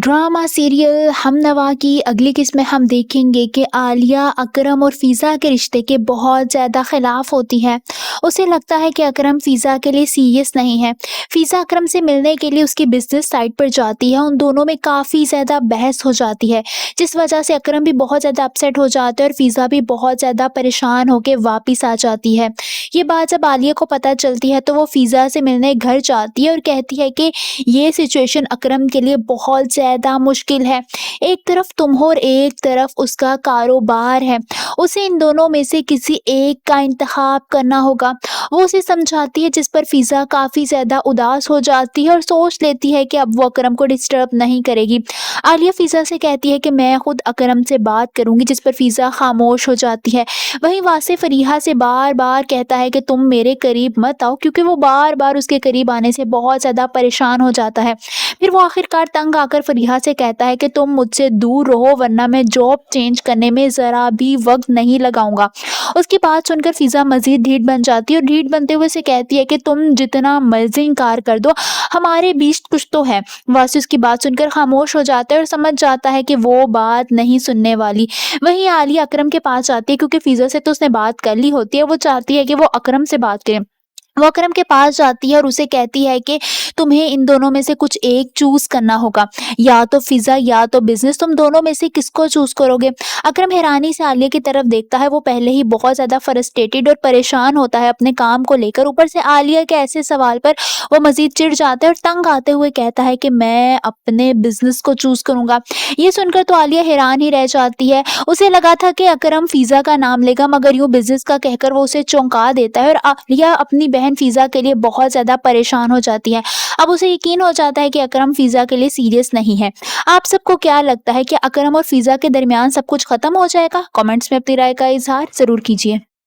Drama serial हमनवा की अगली किस्त में हम देखेंगे कि आलिया अकरम और फ़िज़ा के रिश्ते के बहुत ज़्यादा ख़िलाफ़ होती है। उसे लगता है कि अकरम फ़िज़ा के लिए सीरियस नहीं है। फ़िज़ा अकरम से मिलने के लिए उसकी बिज़नेस साइट पर जाती है। उन दोनों में काफ़ी ज़्यादा बहस हो जाती है, जिस वजह से अकरम भी बहुत ज़्यादा अपसेट हो जाता है और फ़िज़ा भी बहुत ज़्यादा परेशान होके वापस आ जाती है। ये बात जब आलिया को पता चलती है तो वो फ़िज़ा से मिलने घर जाती है और कहती है कि ये सिचुएशन अकरम के लिए बहुत ज़्यादा मुश्किल है। एक तरफ तुम हो और एक तरफ उसका कारोबार है। उसे इन दोनों में से किसी एक का इंतखाब करना होगा। वो उसे समझाती है, जिस पर फ़िज़ा काफ़ी ज़्यादा उदास हो जाती है और सोच लेती है कि अब वो अकरम को डिस्टर्ब नहीं करेगी। आलिया फ़िज़ा से कहती है कि मैं खुद अकरम से बात करूँगी, जिस पर फ़िज़ा खामोश हो जाती है। वहीं वासिफ़ फ़रीहा से बार-बार कहता है कि तुम मेरे करीब मत आओ, क्योंकि वो बार-बार उसके करीब आने से बहुत ज़्यादा परेशान हो जाता है। फिर वो आखिरकार तंग आकर फ़रीहा से कहता है कि तुम मुझसे दूर रहो, वरना मैं जॉब चेंज करने में ज़रा भी वक़्त नहीं लगाऊँगा। उसकी बात सुनकर फ़िज़ा मज़ीद ढीठ बन जाती है और ढीठ बनते हुए उसे कहती है कि तुम जितना मर्ज़ी इनकार कर दो, हमारे बीच कुछ तो है। वासी उसकी बात सुनकर खामोश हो जाता है और समझ जाता है कि वो बात नहीं सुनने वाली। वहीं आलिया अकरम के पास आती है, क्योंकि फ़िज़ा से तो उसने बात कर ली होती है। वो चाहती है कि वो अकरम से बात करे। वो अकरम के पास जाती है और उसे कहती है कि तुम्हें इन दोनों में से कुछ एक चूज़ करना होगा, या तो फ़िज़ा या तो बिज़नेस, तुम दोनों में से किसको चूज़ करोगे? अकरम हैरानी से आलिया की तरफ देखता है। वो पहले ही बहुत ज़्यादा फ्रस्ट्रेटेड और परेशान होता है अपने काम को लेकर, ऊपर से आलिया के ऐसे सवाल पर वो मज़ीद चिढ़ जाता है और तंग आते हुए कहता है कि मैं अपने बिज़नेस को चूज़ करूँगा। ये सुनकर तो आलिया हैरान ही रह जाती है। उसे लगा था कि अकरम फ़िज़ा का नाम लेगा, मगर यूँ बिज़नेस का कहकर वो उसे चौंका देता है और आलिया अपनी बहन फ़िज़ा के लिए बहुत ज़्यादा परेशान हो जाती है। अब उसे यकीन हो जाता है कि अकरम फ़िज़ा के लिए सीरियस नहीं है। आप सबको क्या लगता है कि अकरम और फ़िज़ा के दरमियान सब कुछ ख़त्म हो जाएगा? कमेंट्स में अपनी राय का इज़हार ज़रूर कीजिए।